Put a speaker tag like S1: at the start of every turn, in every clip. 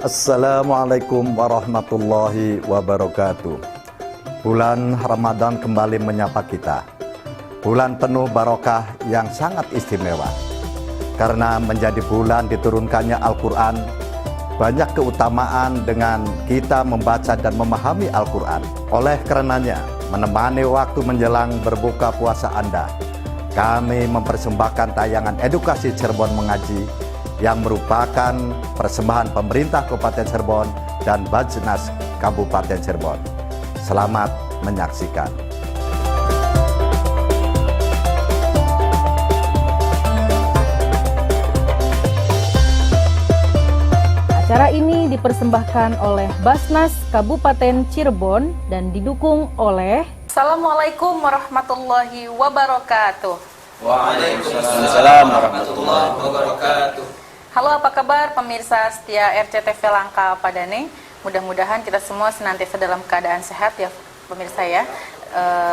S1: Assalamualaikum warahmatullahi wabarakatuh. Bulan Ramadan kembali menyapa kita. Bulan penuh barokah yang sangat istimewa. Karena menjadi bulan diturunkannya Al-Quran, banyak keutamaan dengan kita membaca dan memahami Al-Quran. Oleh karenanya, menemani waktu menjelang berbuka puasa Anda, kami mempersembahkan tayangan edukasi Cirebon Mengaji yang merupakan persembahan pemerintah Kabupaten Cirebon dan Bajnas Kabupaten Cirebon. Selamat menyaksikan.
S2: Acara ini dipersembahkan oleh Basnas Kabupaten Cirebon dan didukung oleh
S3: Assalamualaikum warahmatullahi wabarakatuh.
S4: Waalaikumsalam warahmatullahi wabarakatuh.
S3: Halo, apa kabar pemirsa setia RCTV Langka Padane? Mudah-mudahan kita semua senantiasa dalam keadaan sehat ya pemirsa ya.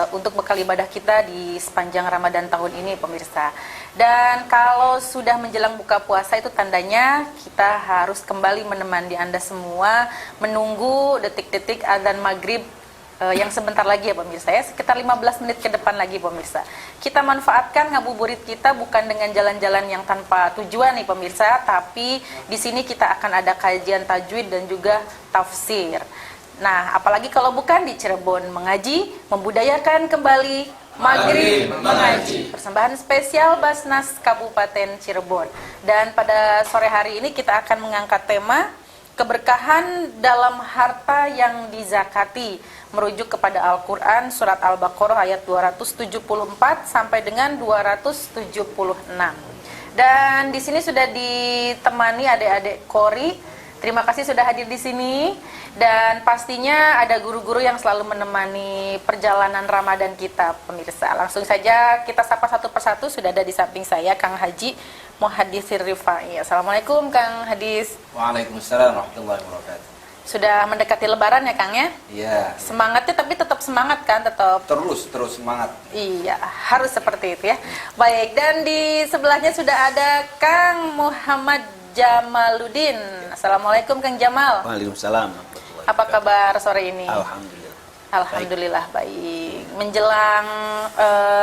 S3: Untuk bekal ibadah kita di sepanjang Ramadan tahun ini pemirsa. Dan kalau sudah menjelang buka puasa itu tandanya kita harus kembali menemani Anda semua menunggu detik-detik azan maghrib yang sebentar lagi ya pemirsa ya, sekitar 15 menit ke depan lagi pemirsa. Kita manfaatkan ngabuburit kita bukan dengan jalan-jalan yang tanpa tujuan nih pemirsa, tapi di sini kita akan ada kajian tajwid dan juga tafsir. Nah, apalagi kalau bukan di Cirebon Mengaji, membudayakan kembali Maghrib Mengaji. Persembahan spesial Basnas Kabupaten Cirebon. Dan pada sore hari ini kita akan mengangkat tema keberkahan dalam harta yang dizakati, merujuk kepada Al-Quran surat Al-Baqarah ayat 274 sampai dengan 276. Dan di sini sudah ditemani adik-adik Kori. Terima kasih sudah hadir di sini. Dan pastinya ada guru-guru yang selalu menemani perjalanan Ramadan kita, pemirsa. Langsung saja kita sapa satu persatu. Sudah ada di samping saya Kang Haji Muhadisir Rifai. Assalamualaikum Kang Hadis.
S4: Waalaikumsalam warahmatullahi wabarakatuh.
S3: Sudah mendekati Lebaran ya Kang ya?
S4: Iya.
S3: Semangatnya tapi tetap semangat kan? Tetap
S4: Terus semangat.
S3: Iya, harus seperti itu ya. Baik, dan di sebelahnya sudah ada Kang Muhammad Jamaluddin. Assalamualaikum Kang Jamal.
S4: Waalaikumsalam.
S3: Apa kabar sore ini?
S4: Alhamdulillah.
S3: Alhamdulillah baik. Menjelang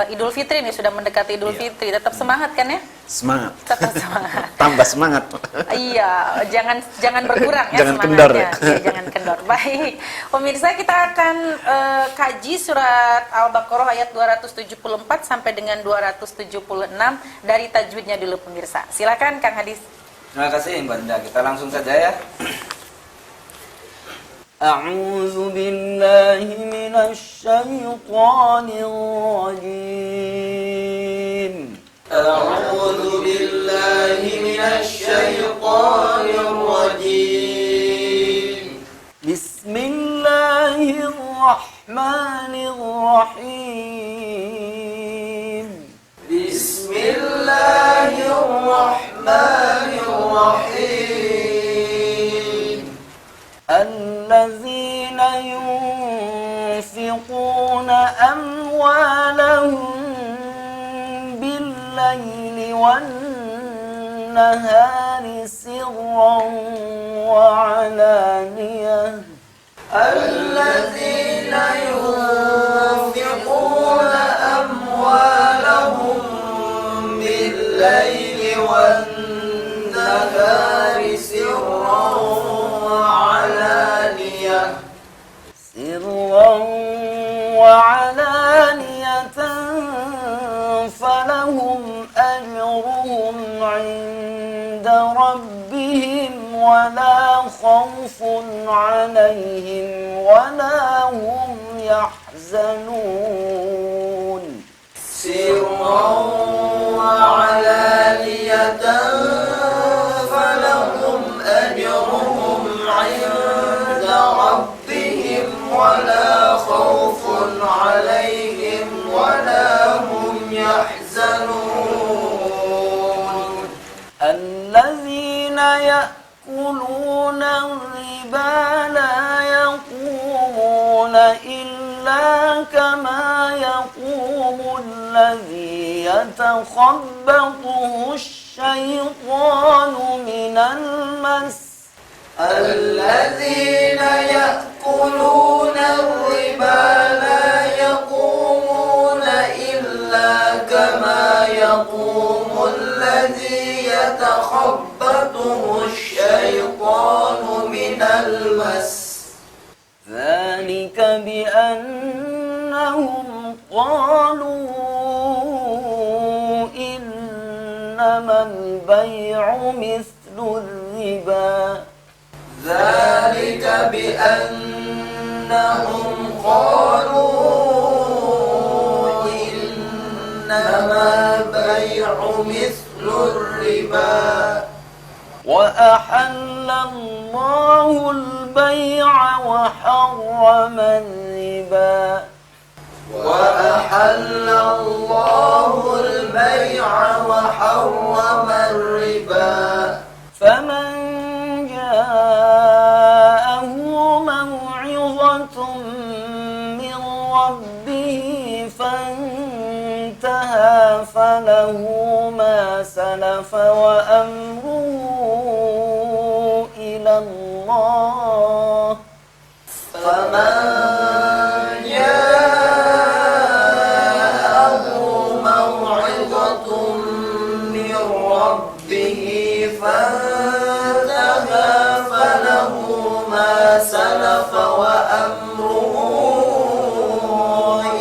S3: Idul Fitri nih, sudah mendekati Idul Fitri. Tetap semangat kan ya?
S4: Semangat.
S3: Tetap semangat.
S4: Tambah semangat.
S3: Iya, jangan berkurang ya
S4: Jangan
S3: semangatnya.
S4: kendor ya.
S3: Iya, jangan kendor. Baik. Pemirsa, kita akan kaji surat Al-Baqarah ayat 274 sampai dengan 276 dari tajwidnya dulu pemirsa. Silakan Kang Hadis.
S4: Terima kasih Mbak Dinda. Kita langsung saja ya. A'udzu billahi minasy syaithanir rajim. A'udzu billahi minasy syaithanir rajim. Bismillahirrahmanirrahim. Bismillahirrahmanirrahim. الذين ينفقون أموالهم بالليل والنهار سرا وعلانية الذين ينفقون أموالهم بالليل والنهار سرا وعلانية فلهم أجرهم عند ربهم ولا خوف عليهم ولا هم يحزنون سرا وعلانية فلهم أجرهم عند ربهم ولا خوف عليهم ولا هم يحزنون الذين يأكلون الربا لا يقومون إلا كما يقوم الذي يتخبطه الشيطان من المس الذين يأكلون الربا لا يقومون إلا كما يقوم الذي يتخبطه الشيطان من المس ذلك بأنهم قالوا إنما البيع مثل الربا ذلك بأنهم قالوا إنما البيع مثل الربا وأحل الله البيع وحرم الربا وأحل الله البيع وحرم الربا فمن جاءه موعظة من ربه فانتهى فله ما سلف وأمره إلى الله فمن جاءه موعظة من ربه فانتهى فله ما سلف وأمره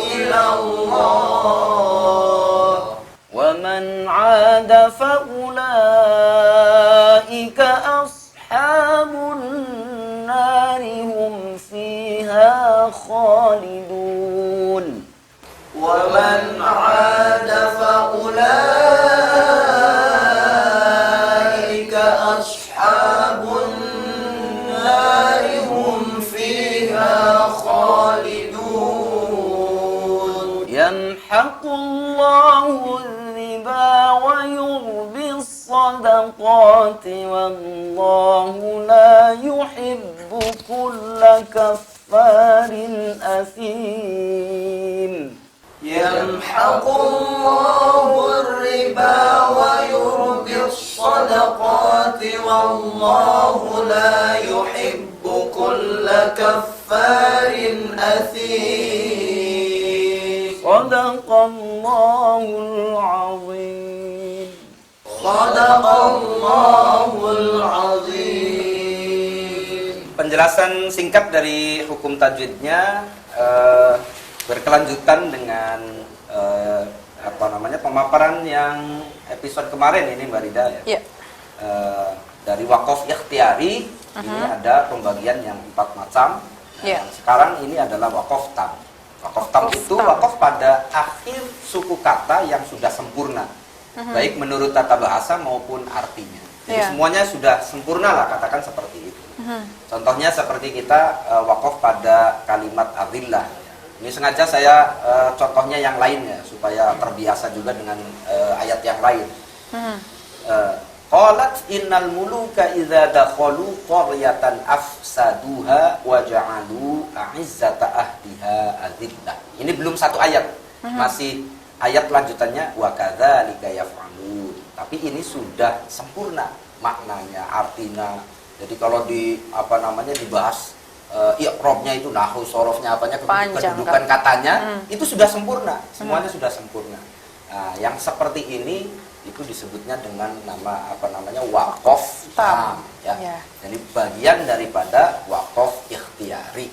S4: إلى الله ومن عاد فأولئك أصحاب النار هم فيها خالدون ومن عاد فأولئك أصحاب النار هم فيها خالدون يمحق الله الربا ويربي الصدقات والله لا يحب كل كفار أثيم يمحق الله الربا ويربي الصدقات والله لا يحب كل كفار أثيم صدق الله العظيم صدق الله العظيم.
S5: Penjelasan singkat dari hukum tajwidnya berkelanjutan dengan pemaparan yang episode kemarin ini Mbak Rida ya.
S3: Ya.
S5: Dari wakaf ikhtiari ini ada pembagian yang 4 macam.
S3: Ya.
S5: Sekarang ini adalah wakaf tam. Wakaf tam itu wakaf pada akhir suku kata yang sudah sempurna, baik menurut tata bahasa maupun artinya. Jadi semuanya sudah sempurna lah, katakan seperti itu. Contohnya seperti kita wakaf pada kalimat adillah. Ini sengaja saya contohnya yang lainnya supaya terbiasa juga dengan ayat yang lain. Qalat innal muluka idza dakhalu qaryatan afsaduha wa ja'alu a'izzata ahliha adillah. Ini belum satu ayat. Masih ayat lanjutannya wa kadzalika yaf'alun. Tapi ini sudah sempurna maknanya, artinya. Jadi kalau dibahas i'rabnya itu nahwu sorofnya apanya kedudukan katanya itu sudah sempurna, semuanya sudah sempurna. Nah, yang seperti ini itu disebutnya dengan nama wakaf tam ya. Jadi bagian daripada wakaf ikhtiari.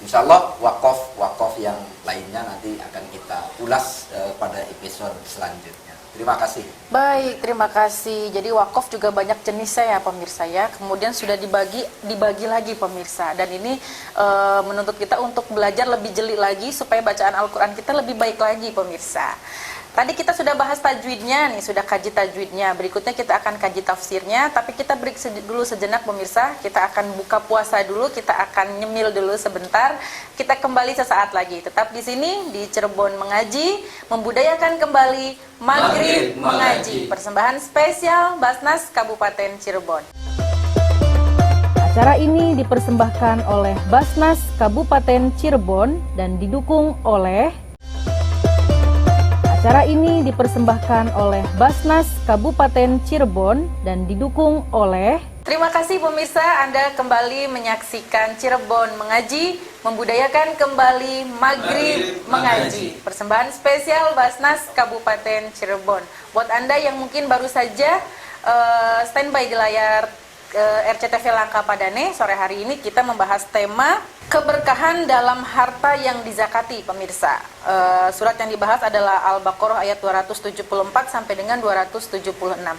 S5: Insyaallah wakaf yang lainnya nanti akan kita ulas pada episode selanjutnya. Terima kasih.
S3: Baik, terima kasih. Jadi wakaf juga banyak jenisnya ya pemirsa ya. Kemudian sudah dibagi lagi pemirsa. Dan ini menuntut kita untuk belajar lebih jeli lagi supaya bacaan Al-Quran kita lebih baik lagi pemirsa. Tadi kita sudah bahas tajwidnya nih, sudah kaji tajwidnya. Berikutnya kita akan kaji tafsirnya, tapi kita break dulu sejenak pemirsa. Kita akan buka puasa dulu, kita akan nyemil dulu sebentar. Kita kembali sesaat lagi. Tetap di sini di Cirebon Mengaji, membudayakan kembali Maghrib Mengaji. Persembahan spesial Basnas Kabupaten Cirebon.
S2: Acara ini dipersembahkan oleh Basnas Kabupaten Cirebon dan didukung oleh Acara ini dipersembahkan oleh Basnas Kabupaten Cirebon dan didukung oleh
S3: Terima kasih pemirsa, Anda kembali menyaksikan Cirebon Mengaji, membudayakan kembali Maghrib Mengaji. Persembahan spesial Basnas Kabupaten Cirebon. Buat Anda yang mungkin baru saja standby di layar RCTV Langka Padane, sore hari ini kita membahas tema keberkahan dalam harta yang dizakati, pemirsa. Surat yang dibahas adalah Al-Baqarah ayat 274 sampai dengan 276.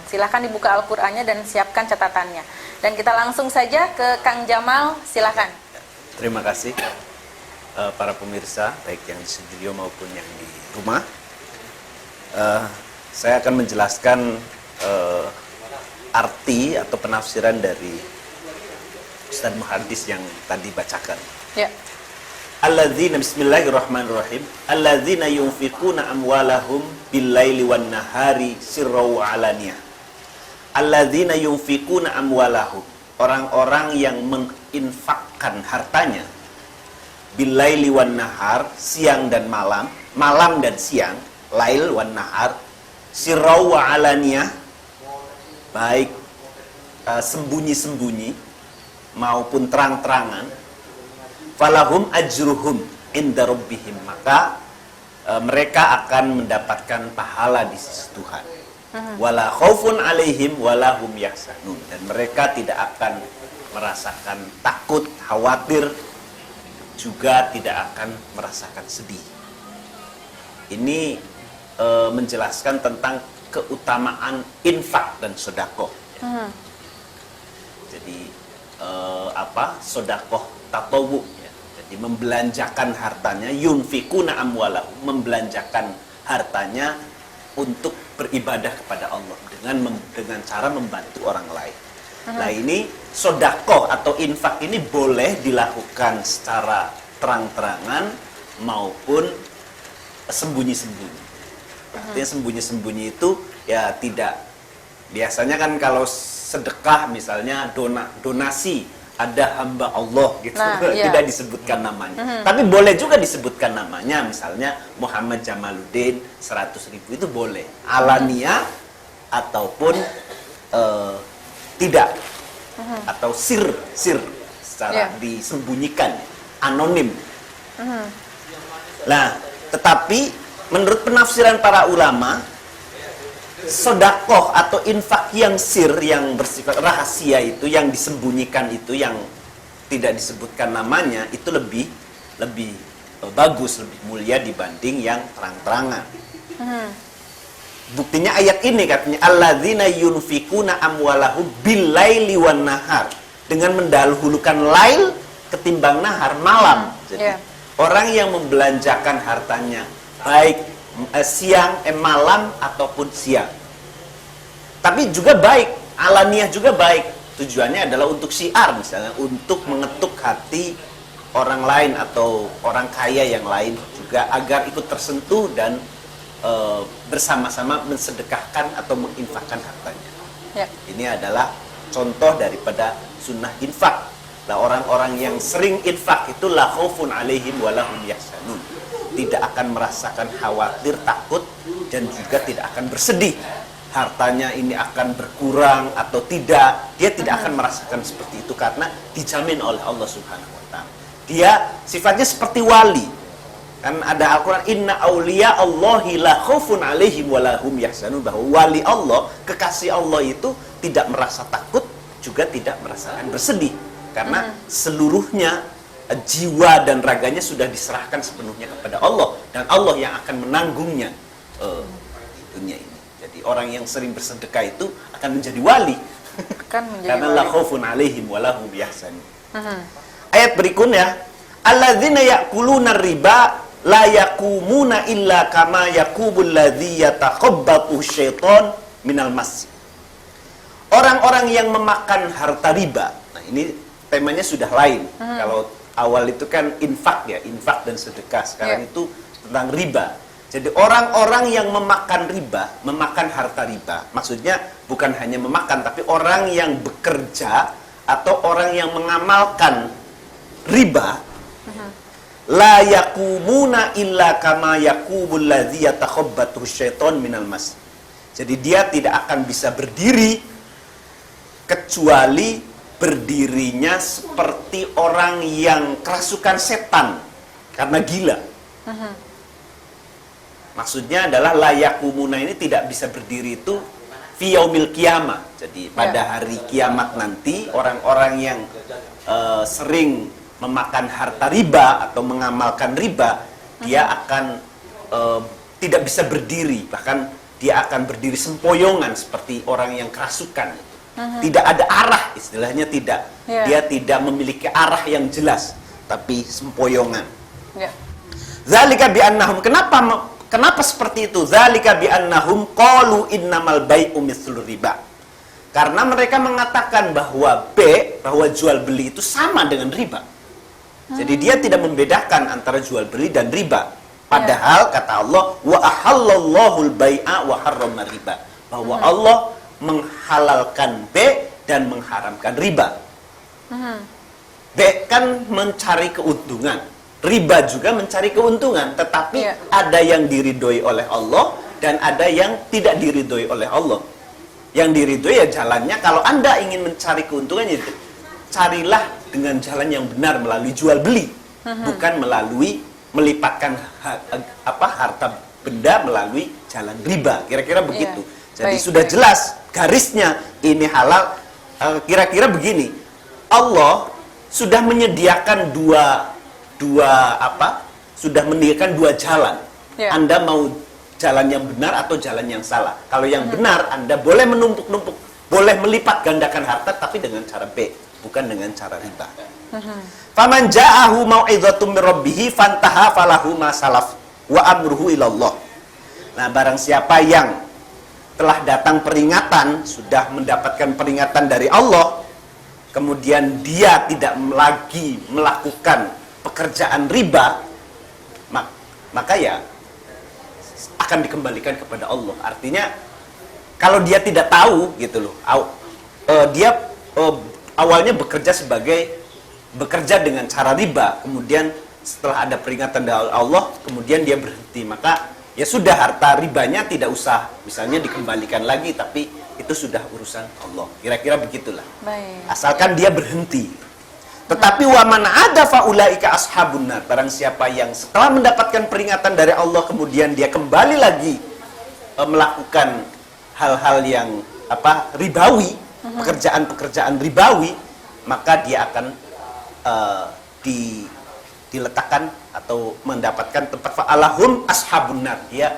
S3: Silahkan dibuka Al-Qur'annya dan siapkan catatannya. Dan kita langsung saja ke Kang Jamal, silahkan.
S6: Terima kasih para pemirsa, baik yang di studio maupun yang di rumah. Saya akan menjelaskan arti atau penafsiran dari Ustaz Muhaddis yang tadi bacakan.
S3: Ya.
S6: Alladzina, bismillahirrahmanirrahim, alladzina yunfiquna amwalahum bil-laili wan-nahari sirran wa alaniyah. Alladzina yunfiquna amwalahum, orang-orang yang menginfakkan hartanya bil-laili wan-nahar, siang dan malam, malam dan siang, lail wan-nahar, sirran wa alaniyah, baik sembunyi-sembunyi maupun terang-terangan, falahum ajruhum inda rabbihim, maka mereka akan mendapatkan pahala di sisi Tuhan. Wala khaufun alaihim wala hum yahzanun, dan mereka tidak akan merasakan takut, khawatir, juga tidak akan merasakan sedih. Ini menjelaskan tentang keutamaan infak dan sedekah. Jadi sedekah tatawu, ya. Jadi membelanjakan hartanya, yunfikuna amwalahum, membelanjakan hartanya untuk beribadah kepada Allah dengan cara membantu orang lain. Nah, ini sedekah atau infak ini boleh dilakukan secara terang-terangan maupun sembunyi-sembunyi. Artinya sembunyi-sembunyi itu ya tidak, biasanya kan kalau sedekah misalnya donasi ada hamba Allah gitu,
S3: iya.
S6: tidak disebutkan namanya. Tapi boleh juga disebutkan namanya, misalnya Muhammad Jamaluddin 100.000 itu boleh alania ataupun tidak, atau sir secara disembunyikan, anonim. Nah, tetapi menurut penafsiran para ulama, sedekah atau infak yang sir, yang bersifat rahasia itu, yang disembunyikan itu, yang tidak disebutkan namanya, itu lebih bagus, lebih mulia dibanding yang terang-terangan. Buktinya ayat ini katanya, alladzina yunfikuna amwalahum bil-laili wan-nahar, dengan mendahulukan lail ketimbang nahar, malam. Jadi orang yang membelanjakan hartanya baik malam ataupun siang. Tapi juga baik, alaniah juga baik. Tujuannya adalah untuk syiar, misalnya untuk mengetuk hati orang lain atau orang kaya yang lain juga agar ikut tersentuh dan bersama-sama mensedekahkan atau menginfakkan hartanya. Ya. Ini adalah contoh daripada sunnah infak. Nah, orang-orang yang sering infak itu la khaufun alaihim wa lahum yahzanun, tidak akan merasakan khawatir, takut, dan juga tidak akan bersedih hartanya ini akan berkurang atau tidak. Dia tidak akan merasakan seperti itu karena dijamin oleh Allah Subhanahu wa taala. Dia sifatnya seperti wali. Kan ada Al-Qur'an, inna auliya Allahi la khaufun alaihim wa lahum yahzanun, bahwa wali Allah, kekasih Allah itu tidak merasa takut, juga tidak merasakan bersedih karena seluruhnya jiwa dan raganya sudah diserahkan sepenuhnya kepada Allah, dan Allah yang akan menanggungnya dunia ini. Jadi orang yang sering bersedekah itu akan menjadi wali. Karena la khaufun alaihim wa lahum yahzanun. Ayat berikutnya, alladzina ya'kuluna riba la yaqumuna illa kama yaqumul ladzi yatakhabbathu syaitan minal mas. Orang-orang yang memakan harta riba. Nah, ini temanya sudah lain. Kalau awal itu kan infak ya, infak dan sedekah. Sekarang itu tentang riba. Jadi orang-orang yang memakan riba, memakan harta riba, maksudnya bukan hanya memakan, tapi orang yang bekerja atau orang yang mengamalkan riba, la yaqumuna illa kama yaqumul ladzi yatakhabbathu syaitan minal mas. Jadi dia tidak akan bisa berdiri kecuali berdirinya seperti orang yang kerasukan setan karena gila. Maksudnya adalah layakumuna ini tidak bisa berdiri itu fi yaumil qiyamah. Jadi pada hari kiamat nanti orang-orang yang sering memakan harta riba atau mengamalkan riba, dia akan tidak bisa berdiri, bahkan dia akan berdiri sempoyongan seperti orang yang kerasukan. Tidak ada arah, istilahnya tidak. Dia tidak memiliki arah yang jelas, tapi sempoyongan. Zalika bi'annahum, kenapa seperti itu? Zalika bi'annahum qalu innamal bai'u mithlur riba. Karena mereka mengatakan bahwa jual beli itu sama dengan riba. Jadi dia tidak membedakan antara jual beli dan riba. Padahal kata Allah, wa ahallallahu al-bai'a wa harrama riba. Bahwa Allah menghalalkan dan mengharamkan riba. Kan mencari keuntungan, riba juga mencari keuntungan, tetapi ada yang diridhoi oleh Allah dan ada yang tidak diridhoi oleh Allah. Yang diridhoi ya jalannya, kalau Anda ingin mencari keuntungan ya carilah dengan jalan yang benar melalui jual beli, bukan melalui melipatkan harta benda melalui jalan riba. Kira-kira begitu. Jadi sudah jelas garisnya ini halal. Kira-kira begini, Allah sudah menyediakan sudah menyediakan dua jalan. Anda mau jalan yang benar atau jalan yang salah. Kalau yang benar, Anda boleh menumpuk-numpuk, boleh melipat gandakan harta, tapi dengan cara B, bukan dengan cara riba. Faman ja'ahu mau'izatum mir rabbih fantaha falahu ma salaf wa amruhu ilallah. Nah, barang siapa yang telah datang peringatan, sudah mendapatkan peringatan dari Allah, kemudian dia tidak lagi melakukan pekerjaan riba, maka ya akan dikembalikan kepada Allah. Artinya kalau dia tidak tahu gitu loh, dia awalnya bekerja dengan cara riba, kemudian setelah ada peringatan dari Allah, kemudian dia berhenti, maka ya sudah, harta ribanya tidak usah misalnya dikembalikan lagi, tapi itu sudah urusan Allah. Kira-kira begitulah. Asalkan dia berhenti. Tetapi wa man ada faulaika ashabun nar. Barang siapa yang setelah mendapatkan peringatan dari Allah kemudian dia kembali lagi melakukan hal-hal yang ribawi, pekerjaan-pekerjaan ribawi, maka dia akan diletakkan atau mendapatkan tempat fa'alahum ashabun nar, dia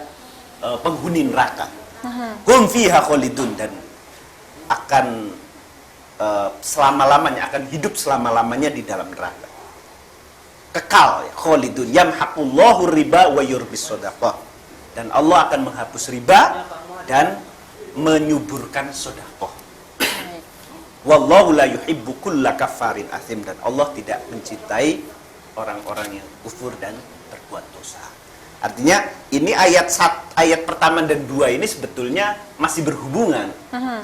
S6: penghuni neraka. Hum fiha khalidun, dan akan selama-lamanya, akan hidup selama-lamanya di dalam neraka. Kekal, khalidun. Yamhaqullahu riba wa yurbis shadaqah. Dan Allah akan menghapus riba dan menyuburkan sedekah. Wallahu la yuhibbu kulla kafarin athim, dan Allah tidak mencintai orang-orang yang kufur dan berbuat dosa. Artinya ini ayat pertama dan 2 ini sebetulnya masih berhubungan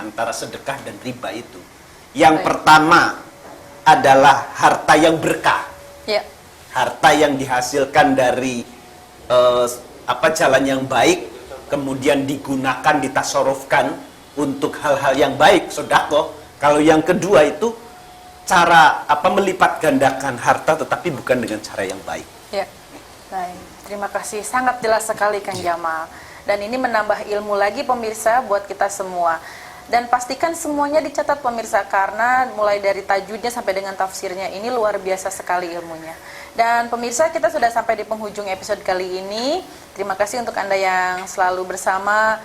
S6: antara sedekah dan riba itu. Yang pertama adalah harta yang berkah. Harta yang dihasilkan dari jalan yang baik, kemudian digunakan, ditasarufkan untuk hal-hal yang baik, sedekah. Kalau yang kedua itu cara melipat gandakan harta, tetapi bukan dengan cara yang baik.
S3: Baik, terima kasih, sangat jelas sekali Kang Jamal. Dan ini menambah ilmu lagi pemirsa buat kita semua. Dan pastikan semuanya dicatat pemirsa, karena mulai dari tajwidnya sampai dengan tafsirnya ini luar biasa sekali ilmunya. Dan pemirsa, kita sudah sampai di penghujung episode kali ini. Terima kasih untuk Anda yang selalu bersama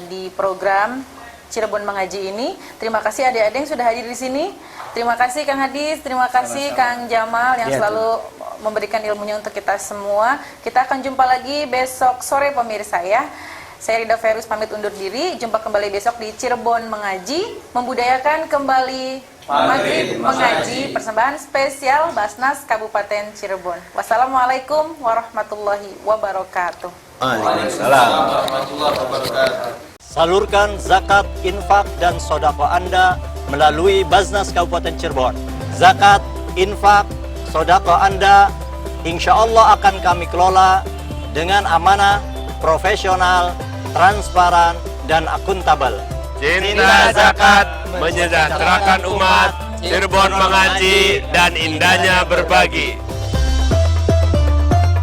S3: di program Cirebon Mengaji ini. Terima kasih adik-adik yang sudah hadir di sini. Terima kasih Kang Hadis, terima kasih Kang Jamal yang selalu memberikan ilmunya untuk kita semua. Kita akan jumpa lagi besok sore pemirsa ya. Saya Rida Ferus pamit undur diri. Jumpa kembali besok di Cirebon Mengaji, membudayakan kembali Maghrib Mengaji, persembahan spesial Basnas Kabupaten Cirebon. Wassalamualaikum warahmatullahi wabarakatuh.
S6: Waalaikumsalam
S4: warahmatullahi wabarakatuh.
S7: Salurkan zakat, infak, dan sodako Anda melalui Basnas Kabupaten Cirebon. Zakat, infak, sodako Anda insya Allah akan kami kelola dengan amanah, profesional, transparan, dan akuntabel.
S8: Cinta zakat, menyejahterakan umat, Cirebon mengaji, dan indahnya berbagi.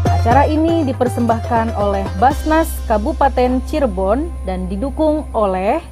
S2: Acara ini dipersembahkan oleh Basnas Kabupaten Cirebon dan didukung oleh